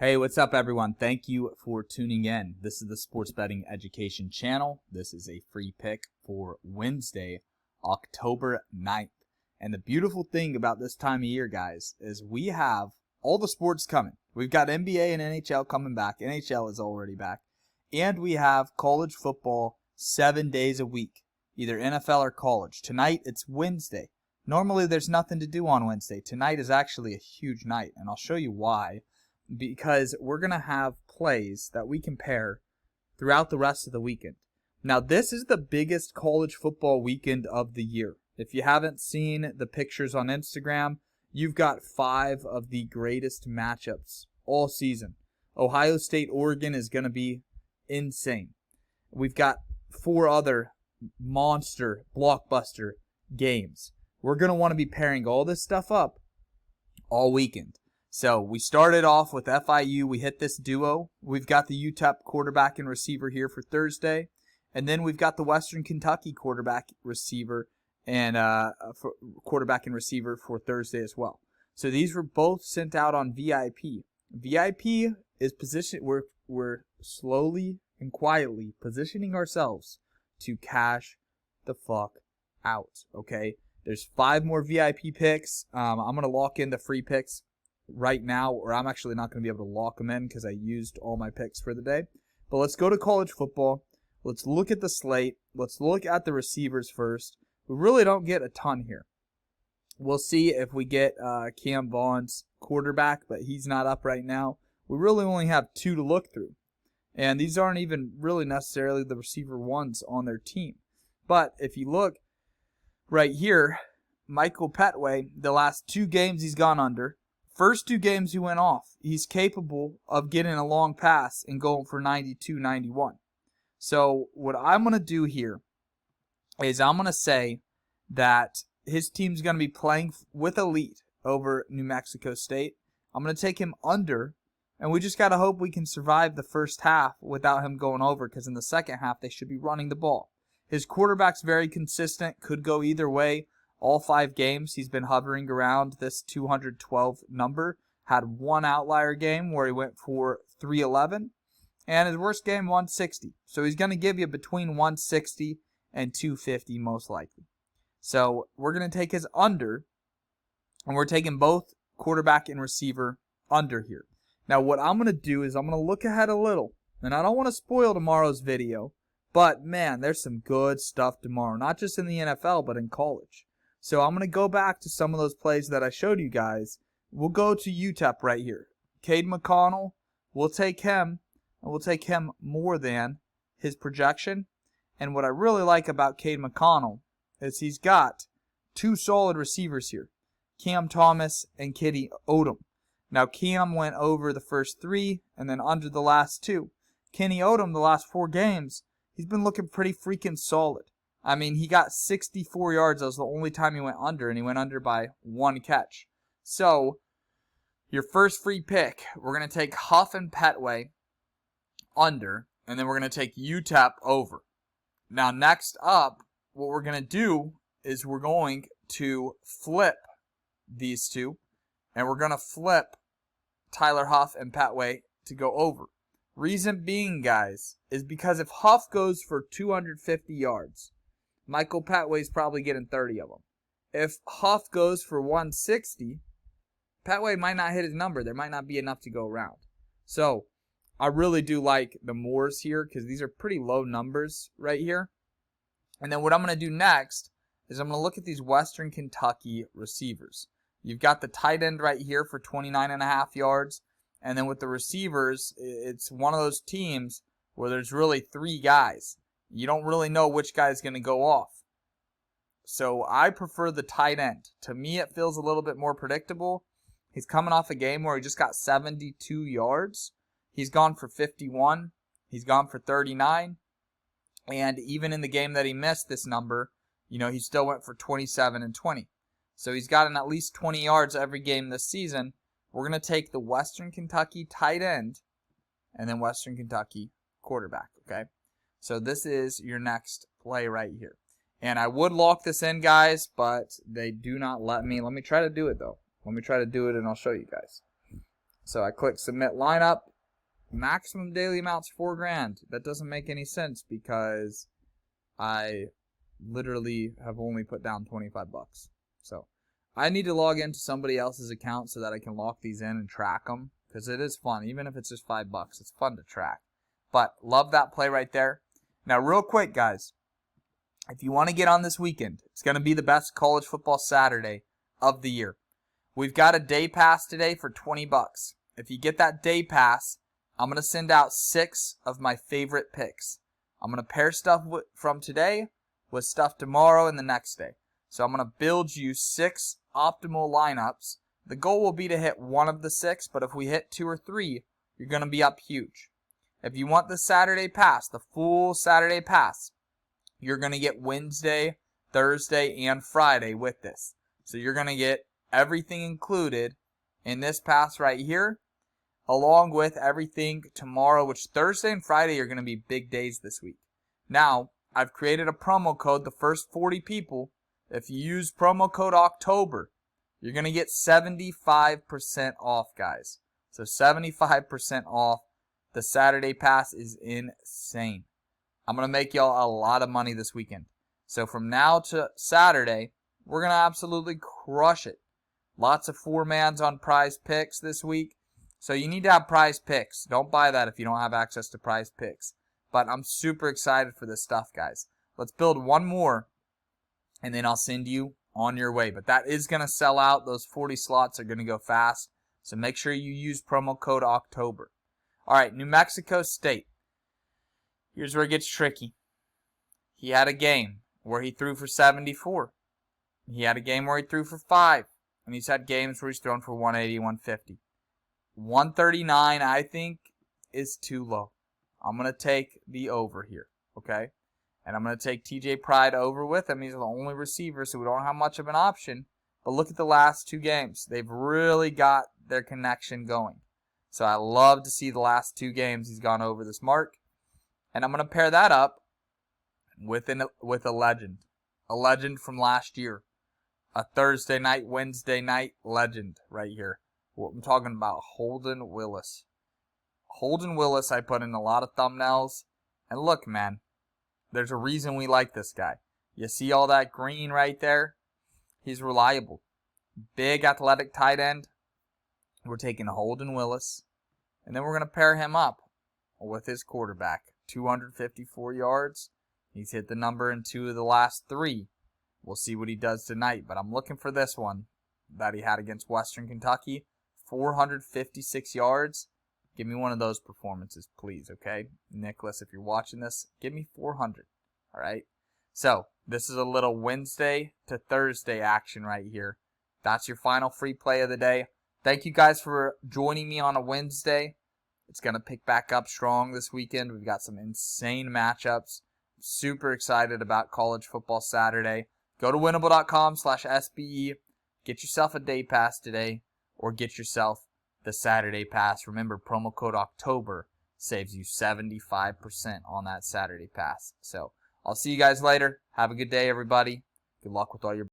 Hey, what's up, everyone? Thank you for tuning in. This is the Sports Betting Education Channel. This is a free pick for Wednesday, October 9th. And the beautiful thing about this time of year, guys, is we have all the sports coming. We've got NBA and NHL coming back. NHL is already back. And we have college football 7 days a week, either NFL or college. Tonight, it's Wednesday. Normally, there's nothing to do on Wednesday. Tonight is actually a huge night, and I'll show you why. Because we're going to have plays that we compare throughout the rest of the weekend. Now, this is the biggest college football weekend of the year. If you haven't seen the pictures on Instagram, you've got 5 of the greatest matchups all season. Ohio State, Oregon is going to be insane. We've got 4 other monster, blockbuster games. We're going to want to be pairing all this stuff up all weekend. So we started off with FIU. We hit this duo. We've got the UTEP quarterback and receiver here for Thursday. And then we've got the Western Kentucky quarterback receiver and receiver for Thursday as well. So these were both sent out on VIP. VIP is positioned. We're slowly and quietly positioning ourselves to cash the fuck out. Okay. There's 5 more VIP picks. I'm gonna lock in the free picks right now, or I'm actually not going to be able to lock them in because I used all my picks for the day. But let's go to college football. Let's look at the slate. Let's look at the receivers first. We really don't get a ton here. We'll see if we get Cam Vaughn's quarterback, but he's not up right now. We really only have 2 to look through. And these aren't even really necessarily the receiver ones on their team. But if you look right here, Michael Petway, the last 2 games he's gone under. First 2 games he went off. He's capable of getting a long pass and going for 92, 91. So what I'm going to do here is I'm going to say that his team's going to be playing with Elite over New Mexico State. I'm going to take him under, and we just got to hope we can survive the first half without him going over, because in the second half they should be running the ball. His quarterback's very consistent, could go either way. All 5 games, he's been hovering around this 212 number. Had 1 outlier game where he went for 311. And his worst game, 160. So he's going to give you between 160 and 250 most likely. So we're going to take his under. And we're taking both quarterback and receiver under here. Now what I'm going to do is I'm going to look ahead a little. And I don't want to spoil tomorrow's video. But man, there's some good stuff tomorrow. Not just in the NFL, but in college. So I'm going to go back to some of those plays that I showed you guys. We'll go to UTEP right here. Cade McConnell, we'll take him, and we'll take him more than his projection. And what I really like about Cade McConnell is he's got 2 solid receivers here, Cam Thomas and Kenny Odom. Now Cam went over the first 3 and then under the last 2. Kenny Odom, the last 4 games, he's been looking pretty freaking solid. I mean, he got 64 yards. That was the only time he went under, and he went under by 1 catch. So, your first free pick, we're going to take Huff and Petway under, and then we're going to take UTEP over. Now, next up, what we're going to do is we're going to flip these 2, and we're going to flip Tyler Huff and Petway to go over. Reason being, guys, is because if Huff goes for 250 yards, Michael Petway's probably getting 30 of them. If Huff goes for 160, Petway might not hit his number. There might not be enough to go around. So, I really do like the Moors here because these are pretty low numbers right here. And then what I'm going to do next is I'm going to look at these Western Kentucky receivers. You've got the tight end right here for 29.5 yards. And then with the receivers, it's one of those teams where there's really 3 guys. You don't really know which guy is going to go off. So I prefer the tight end. To me, it feels a little bit more predictable. He's coming off a game where he just got 72 yards. He's gone for 51. He's gone for 39. And even in the game that he missed this number, he still went for 27 and 20. So he's gotten at least 20 yards every game this season. We're going to take the Western Kentucky tight end and then Western Kentucky quarterback, okay? So this is your next play right here. And I would lock this in, guys, but they do not let me. Let me try to do it, though. Let me try to do it, and I'll show you guys. So I click submit lineup. Maximum daily amount's $4,000. That doesn't make any sense because I literally have only put down 25 bucks. So I need to log into somebody else's account so that I can lock these in and track them, because it is fun. Even if it's just $5, it's fun to track. But love that play right there. Now, real quick, guys, if you want to get on this weekend, it's going to be the best college football Saturday of the year. We've got a day pass today for 20 bucks. If you get that day pass, I'm going to send out 6 of my favorite picks. I'm going to pair stuff from today with stuff tomorrow and the next day. So I'm going to build you 6 optimal lineups. The goal will be to hit one of the 6, but if we hit 2 or 3, you're going to be up huge. If you want the Saturday pass, the full Saturday pass, you're going to get Wednesday, Thursday, and Friday with this. So you're going to get everything included in this pass right here, along with everything tomorrow, which Thursday and Friday are going to be big days this week. Now, I've created a promo code. The first 40 people, if you use promo code October, you're going to get 75% off, guys. So 75% off. The Saturday pass is insane. I'm going to make y'all a lot of money this weekend. So from now to Saturday, we're going to absolutely crush it. Lots of 4-mans on PrizePicks this week. So you need to have PrizePicks. Don't buy that if you don't have access to PrizePicks. But I'm super excited for this stuff, guys. Let's build one more, and then I'll send you on your way. But that is going to sell out. Those 40 slots are going to go fast. So make sure you use promo code October. All right, New Mexico State. Here's where it gets tricky. He had a game where he threw for 74. He had a game where he threw for 5. And he's had games where he's thrown for 180, 150. 139, I think, is too low. I'm going to take the over here, okay? And I'm going to take TJ Pride over with him. He's the only receiver, so we don't have much of an option. But look at the last 2 games. They've really got their connection going. So I love to see the last 2 games he's gone over this mark. And I'm going to pair that up with a legend. A legend from last year. A Thursday night, Wednesday night legend right here. I'm talking about Holden Willis. Holden Willis, I put in a lot of thumbnails. And look, man, there's a reason we like this guy. You see all that green right there? He's reliable. Big athletic tight end. We're taking Holden Willis. And then we're going to pair him up with his quarterback. 254 yards. He's hit the number in 2 of the last 3. We'll see what he does tonight. But I'm looking for this one that he had against Western Kentucky. 456 yards. Give me one of those performances, please, okay? Nicholas, if you're watching this, give me 400, all right? So this is a little Wednesday to Thursday action right here. That's your final free play of the day. Thank you guys for joining me on a Wednesday. It's going to pick back up strong this weekend. We've got some insane matchups. Super excited about college football Saturday. Go to winnable.com/SBE. Get yourself a day pass today, or get yourself the Saturday pass. Remember, promo code October saves you 75% on that Saturday pass. So I'll see you guys later. Have a good day, everybody. Good luck with all your